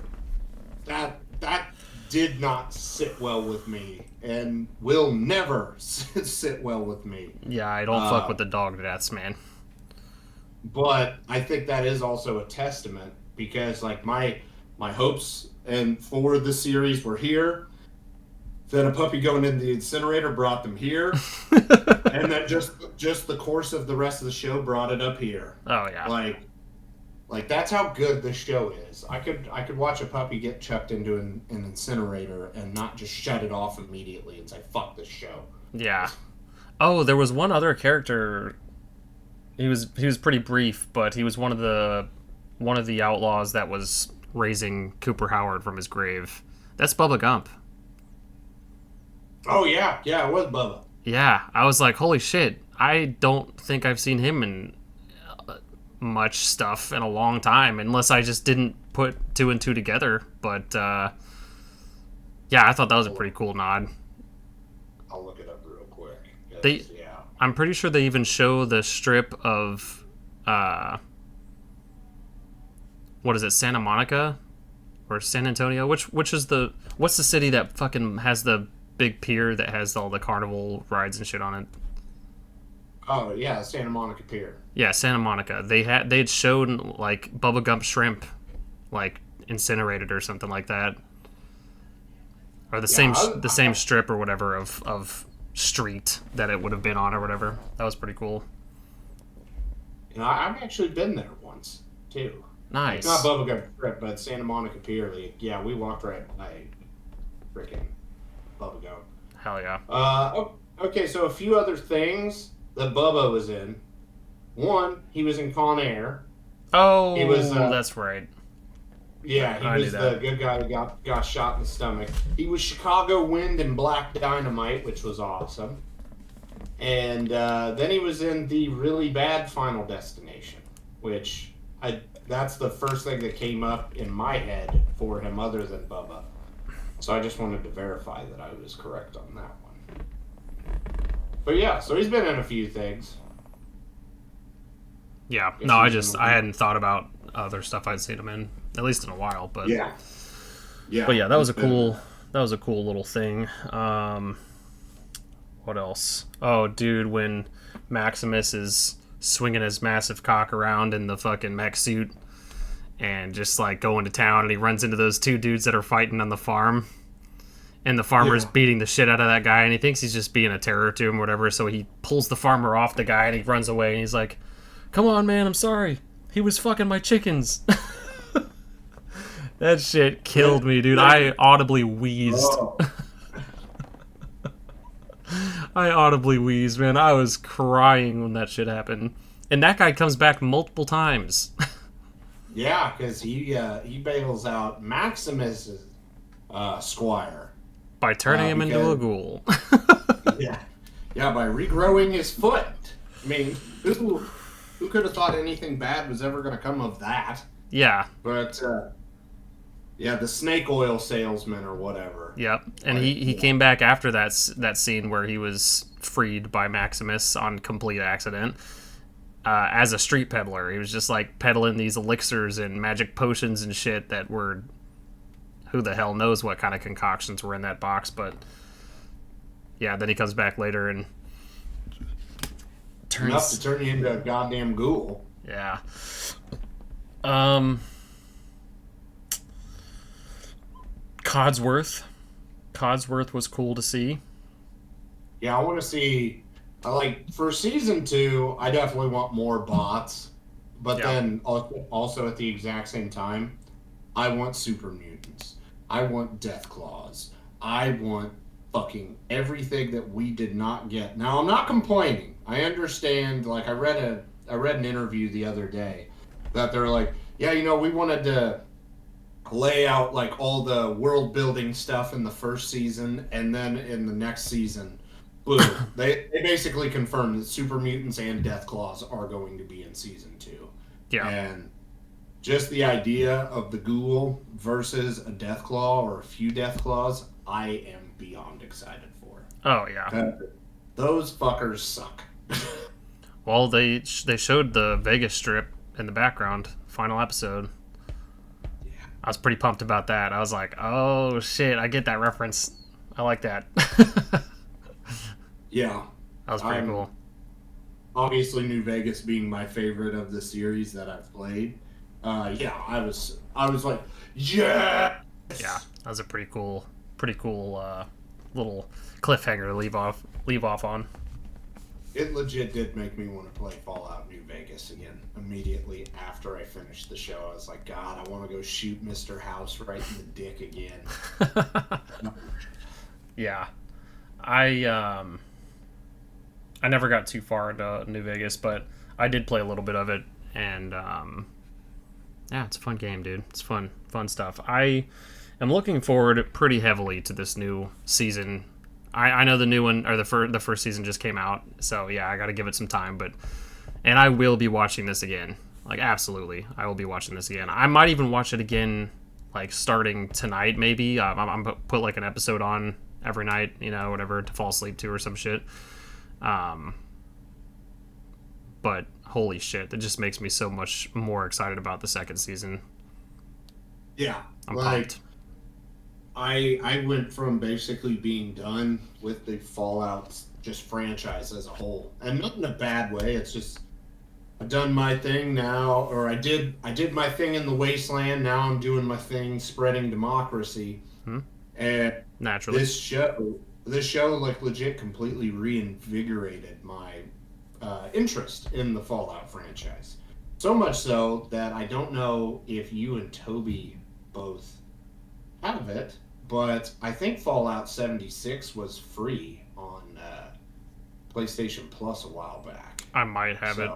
that did not sit well with me, and will never sit well with me. Yeah, I don't fuck with the dog deaths, man. But I think that is also a testament, because, like, my hopes and for the series were here. then a puppy going in the incinerator brought them here, and then just the course of the rest of the show brought it up here. Oh yeah. Like that's how good this show is. I could watch a puppy get chucked into an incinerator and not just shut it off immediately and say fuck this show. Yeah. Oh, there was one other character. He was pretty brief, but he was one of the outlaws that was raising Cooper Howard from his grave. That's Bubba Gump. Oh yeah, it was Bubba. Yeah, I was like, holy shit! I don't think I've seen him in much stuff in a long time, unless I just didn't put two and two together. But yeah, I thought that was a pretty cool nod. I'll look it up real quick. Yeah. I'm pretty sure they even show the strip of what is it, Santa Monica or San Antonio? Which is what's the city that fucking has the big pier that has all the carnival rides and shit on it? Oh yeah, Santa Monica Pier. Yeah, Santa Monica. They'd shown like Bubba Gump shrimp, like incinerated or something like that, or the same strip or whatever of street that it would have been on or whatever. That was pretty cool. You know, I've actually been there once too. Nice. Like, not Bubba Gump Crypt, but Santa Monica Pier. Like, yeah, we walked right by freaking Bubba Gump. Hell yeah. Okay, so a few other things that Bubba was in. One, he was in Con Air. Oh, he was, that's right. Yeah, he was the good guy who got shot in the stomach. He was Chicago Wind and Black Dynamite, which was awesome. And then he was in the really bad Final Destination, which that's the first thing that came up in my head for him other than Bubba. So I just wanted to verify that I was correct on that one. But yeah, so he's been in a few things. Yeah, no, I hadn't thought about other stuff I'd seen him in, at least in a while. But yeah. But yeah, that was a cool little thing. What else? Oh, dude, when Maximus is swinging his massive cock around in the fucking mech suit and just like going to town, and he runs into those two dudes that are fighting on the farm, and the farmer's beating the shit out of that guy, and he thinks he's just being a terror to him or whatever, so he pulls the farmer off the guy and he runs away, and he's like, come on, man, I'm sorry. He was fucking my chickens. That shit killed me, dude. I audibly wheezed. Oh. I audibly wheezed, man. I was crying when that shit happened. And that guy comes back multiple times. Yeah, because he bails out Maximus's squire. By turning him into a ghoul. Yeah, by regrowing his foot. I mean, who could have thought anything bad was ever going to come of that? Yeah. But, yeah, the snake oil salesman or whatever. Yep. And he came back after that scene where he was freed by Maximus on complete accident as a street peddler. He was just like peddling these elixirs and magic potions and shit that were, who the hell knows what kind of concoctions were in that box. But yeah, then he comes back later and enough to turn you into a goddamn ghoul. Yeah. Codsworth was cool to see. Yeah, I want to see. For season 2, I definitely want more bots, but then also at the exact same time, I want super mutants. I want death claws. I want fucking everything that we did not get. Now, I'm not complaining. I understand. Like, I read an interview the other day that they're like, yeah, we wanted to lay out like all the world building stuff in the first season, and then in the next season, boom, they basically confirmed that super mutants and death claws are going to be in season 2. Yeah. And just the idea of the ghoul versus a death claw or a few death claws, I am beyond excited for. Oh yeah. Those fuckers suck. Well, they showed the Vegas Strip in the background, final episode. Yeah. I was pretty pumped about that. I was like, oh shit, I get that reference. I like that. Yeah. That was pretty cool. Obviously, New Vegas being my favorite of the series that I've played. Yeah, I was like, yeah. Yeah, that was a pretty cool little cliffhanger to leave off on. It legit did make me want to play Fallout New Vegas again immediately after I finished the show. I was like, God, I want to go shoot Mr. House right in the dick again. Yeah. I never got too far into New Vegas, but I did play a little bit of it, and yeah, it's a fun game, dude. It's fun stuff. I am looking forward pretty heavily to this new season. I know the new one, or the first season just came out, so yeah, I got to give it some time. And I will be watching this again. Like, absolutely, I will be watching this again. I might even watch it again, like starting tonight, maybe. I'm put like an episode on every night, whatever, to fall asleep to or some shit. But holy shit, that just makes me so much more excited about the second season. Yeah, I'm pumped. I went from basically being done with the Fallout just franchise as a whole, and not in a bad way. It's just I've done my thing now, or I did my thing in the Wasteland. Now I'm doing my thing spreading democracy, and naturally this show like legit completely reinvigorated my interest in the Fallout franchise. So much so that I don't know if you and Toby both have it, but I think Fallout 76 was free on PlayStation Plus a while back. I might have it.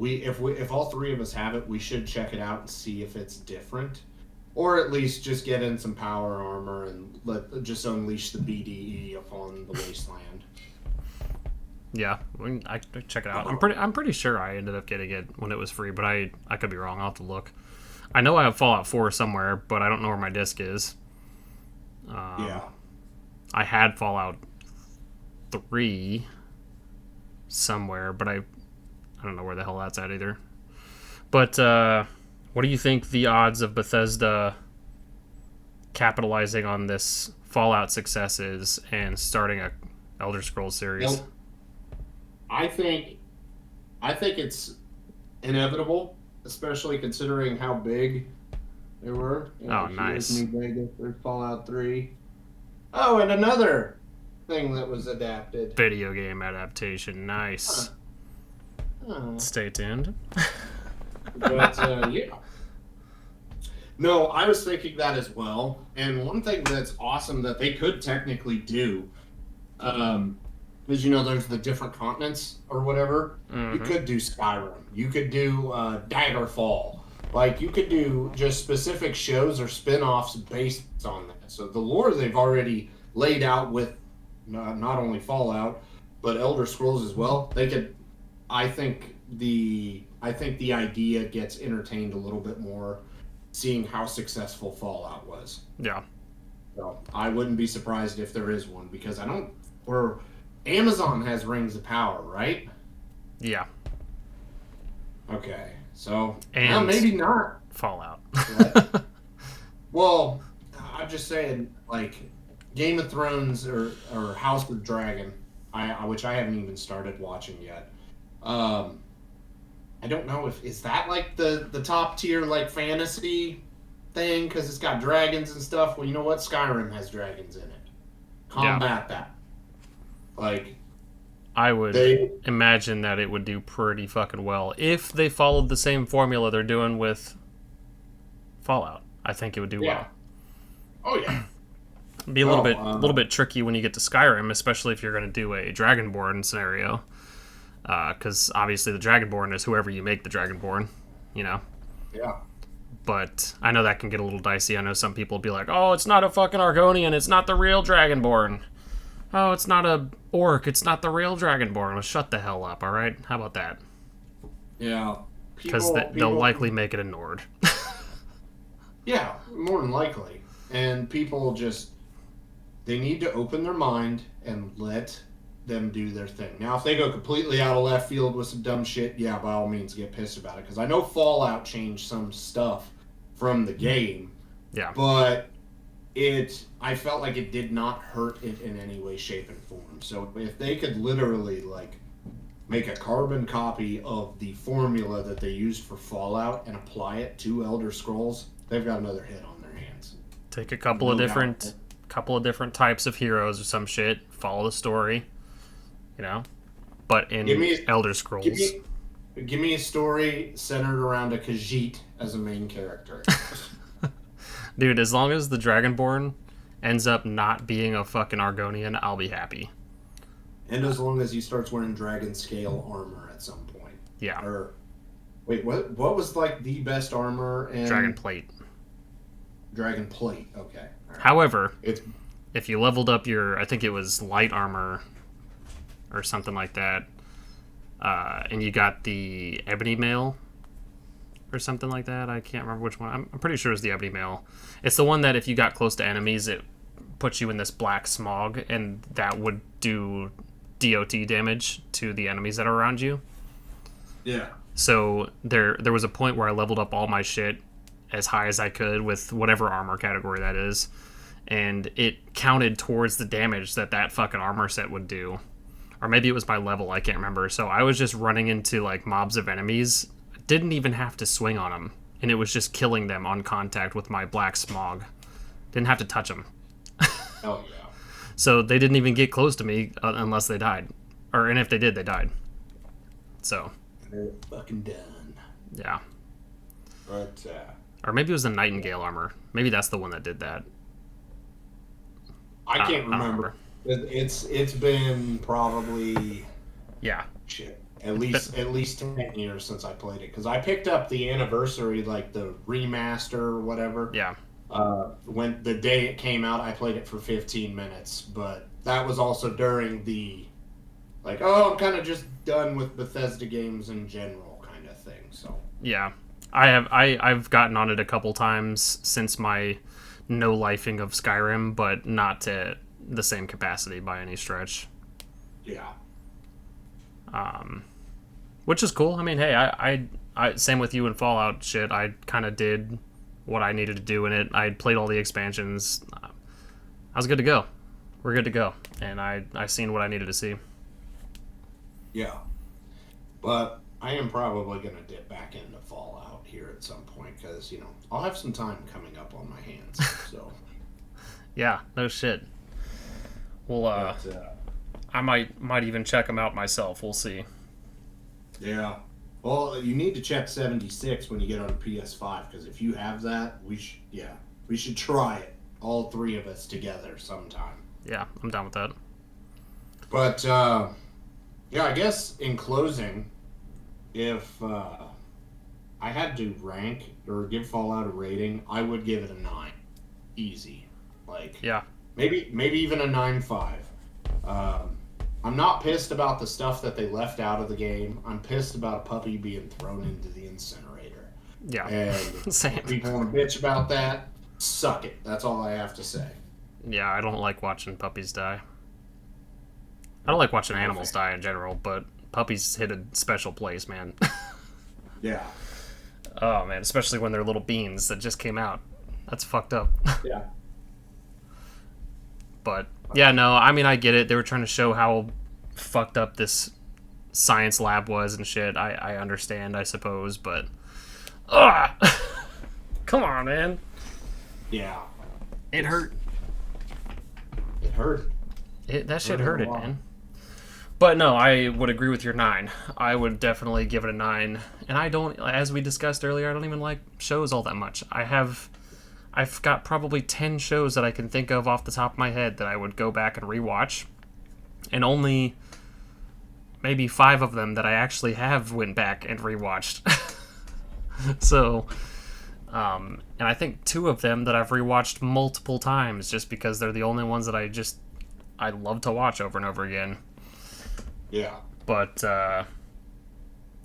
If all three of us have it, we should check it out and see if it's different, or at least just get in some power armor and just unleash the BDE upon the wasteland. Yeah, I check it out. I'm pretty sure I ended up getting it when it was free, but I could be wrong. I'll have to look. I know I have Fallout 4 somewhere, but I don't know where my disc is. Yeah. I had Fallout 3 somewhere, but I don't know where the hell that's at either. But what do you think the odds of Bethesda capitalizing on this Fallout success is and starting a Elder Scrolls series? Nope. I think it's inevitable, especially considering how big they were. Oh, nice. New Vegas, there's Fallout 3. Oh, and another thing that was adapted. Video game adaptation. Nice. Stay tuned. But, yeah. No, I was thinking that as well. And one thing that's awesome that they could technically do, is, there's the different continents or whatever. You could do Skyrim. You could do Daggerfall. Like, you could do just specific shows or spin-offs based on that. So the lore they've already laid out with not only Fallout, but Elder Scrolls as well. They could, I think the idea gets entertained a little bit more, seeing how successful Fallout was. Yeah. So I wouldn't be surprised if there is one, because Amazon has Rings of Power, right? Yeah. Okay, so and maybe not Fallout. Well, I'm just saying, like, Game of Thrones or House of the Dragon, which I haven't even started watching yet. I don't know is that like the top tier like fantasy thing because it's got dragons and stuff. Well, you know what? Skyrim has dragons in it. Combat that. Like, I would imagine that it would do pretty fucking well if they followed the same formula they're doing with Fallout. I think it would do well. Oh yeah. It'd be a little bit tricky when you get to Skyrim, especially if you're going to do a Dragonborn scenario, because obviously the Dragonborn is whoever you make the Dragonborn, Yeah. But I know that can get a little dicey. I know some people will be like, "Oh, it's not a fucking Argonian. It's not the real Dragonborn. Oh, it's not a orc. It's not the real Dragonborn." Well, shut the hell up, all right? How about that? Yeah. Because they'll likely make it a Nord. Yeah, more than likely. And people they need to open their mind and let them do their thing. Now, if they go completely out of left field with some dumb shit, yeah, by all means get pissed about it. Because I know Fallout changed some stuff from the game. Yeah. But I felt like it did not hurt it in any way, shape, and form. So if they could literally, like, make a carbon copy of the formula that they used for Fallout and apply it to Elder Scrolls, they've got another hit on their hands. Take a couple of different couple of different types of heroes or some shit. Follow the story, you know. But in Elder Scrolls, give me a story centered around a Khajiit as a main character. dude, as long as the Dragonborn ends up not being a fucking Argonian, I'll be happy. And as long as he starts wearing dragon scale armor at some point. Yeah. Or wait, what was like the best armor in Dragon Plate. Dragon Plate, okay. Right. However, if you leveled up your, I think it was light armor or something like that, and you got the ebony mail or something like that, I can't remember which one. I'm pretty sure it's the ebony mail. It's the one that if you got close to enemies, it puts you in this black smog, and that would do DOT damage to the enemies that are around you. Yeah. So there was a point where I leveled up all my shit as high as I could with whatever armor category that is, and it counted towards the damage that fucking armor set would do. Or maybe it was by level, I can't remember. So I was just running into like mobs of enemies, didn't even have to swing on them, and it was just killing them on contact with my black smog. Didn't have to touch them. Oh yeah. So they didn't even get close to me unless they died, and if they did, they died. So they're fucking done. Yeah. But or maybe it was the Nightingale armor. Maybe that's the one that did that. I can't remember. It's been probably at least 10 years since I played it, because I picked up the anniversary, like the remaster or whatever. Yeah. When the day it came out, I played it for 15 minutes, but that was also during the I'm kind of just done with Bethesda games in general kind of thing. So yeah, I've gotten on it a couple times since my no lifing of Skyrim, but not to the same capacity by any stretch. Yeah. Which is cool. I mean, hey, I same with you in Fallout shit. I kind of did what I needed to do in it. I played all the expansions. I was good to go. We're good to go. And I seen what I needed to see. Yeah. But I am probably going to dip back into Fallout here at some point, because, I'll have some time coming up on my hands. So. Yeah, no shit. Well, I might even check them out myself. We'll see. Yeah. Well, you need to check 76 when you get on a PS5, because if you have that, we should try it, all three of us together sometime. Yeah, I'm down with that. But I guess in closing, if I had to rank or give Fallout a rating, I would give it a 9, easy. Maybe even a 9.5. I'm not pissed about the stuff that they left out of the game. I'm pissed about a puppy being thrown into the incinerator. Yeah, and same. People want to bitch about that. Suck it. That's all I have to say. Yeah, I don't like watching puppies die. I don't like watching animals die in general, but puppies hit a special place, man. Yeah. Oh, man, especially when they're little beans that just came out. That's fucked up. Yeah. But, yeah, no, I mean, I get it. They were trying to show how fucked up this science lab was and shit. I understand, I suppose, but... Come on, man. Yeah. It hurt. It hurt. That shit hurted, man. But no, I would agree with your 9. I would definitely give it a 9. And I don't, as we discussed earlier, I don't even like shows all that much. I've got probably 10 shows that I can think of off the top of my head that I would go back and rewatch. And only maybe 5 of them that I actually have went back and rewatched. So, and I think 2 of them that I've rewatched multiple times just because they're the only ones that I love to watch over and over again. Yeah. But,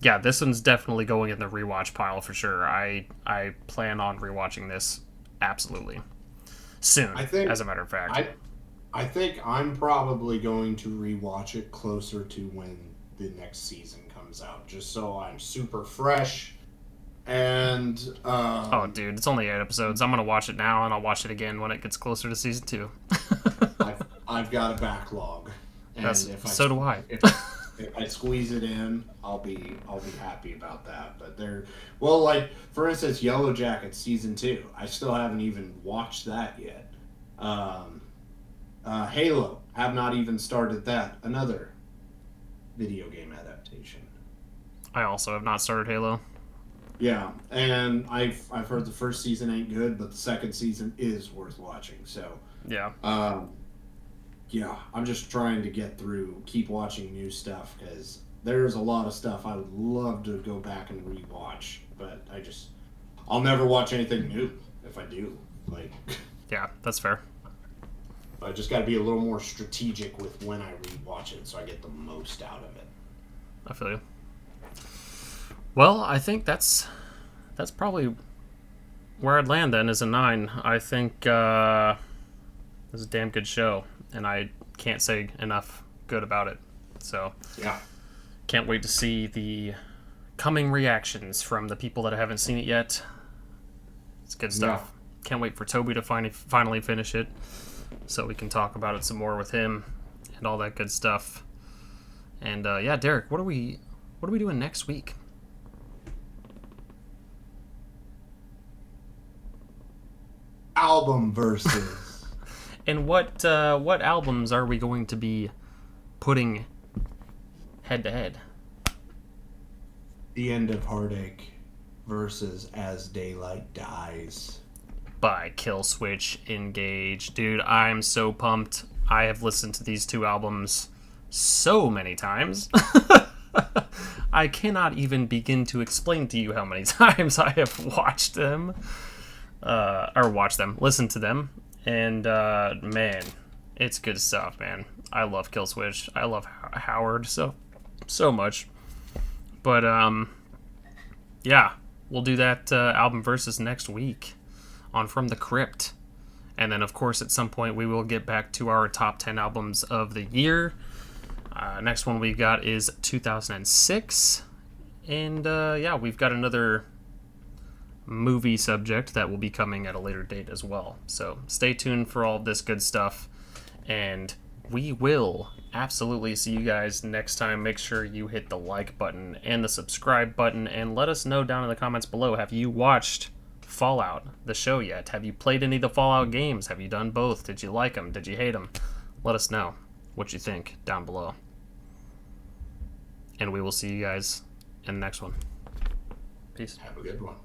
yeah, this one's definitely going in the rewatch pile for sure. I plan on rewatching this absolutely soon, as a matter of fact. I think I'm probably going to rewatch it closer to when the next season comes out, just so I'm super fresh. And oh, dude, it's only 8 episodes. I'm gonna watch it now, and I'll watch it again when it gets closer to season 2. I've got a backlog, and so do I. If I squeeze it in, I'll be happy about that. But like for instance, Yellow Jackets season 2. I still haven't even watched that yet. Halo, have not even started that. Another video game adaptation. I also have not started Halo. Yeah, and I've heard the first season ain't good, but the second season is worth watching. So Yeah. yeah, I'm just trying to keep watching new stuff because there's a lot of stuff I would love to go back and rewatch, but I'll never watch anything new if I do. Like, Yeah, that's fair. I just got to be a little more strategic with when I rewatch it so I get the most out of it. I feel you. Well, I think that's probably where I'd land then, is a 9. I think this is a damn good show, and I can't say enough good about it. So Yeah. can't wait to see the coming reactions from the people that haven't seen it yet. It's good stuff. Can't wait for Toby to finally finish it, so we can talk about it some more with him and all that good stuff. And yeah, Derek, what are we doing next week? Album versus. And what albums are we going to be putting head to head? The End of Heartache versus As Daylight Dies. By Killswitch Engage. Dude, I'm so pumped. I have listened to these two albums so many times. I cannot even begin to explain to you how many times I have watched them. Listened to them. And, man, it's good stuff, man. I love Killswitch. I love Howard so much. But, yeah, we'll do that album versus next week on From the Crypt. And then, of course, at some point we will get back to our top 10 albums of the year. Next one we got is 2006. And, yeah, we've got another movie subject that will be coming at a later date as well. So stay tuned for all this good stuff. And we will absolutely see you guys next time. Make sure you hit the like button and the subscribe button. And let us know down in the comments below. Have you watched Fallout, the show, yet? Have you played any of the Fallout games? Have you done both? Did you like them? Did you hate them? Let us know what you think down below. And we will see you guys in the next one. Peace. Have a good one.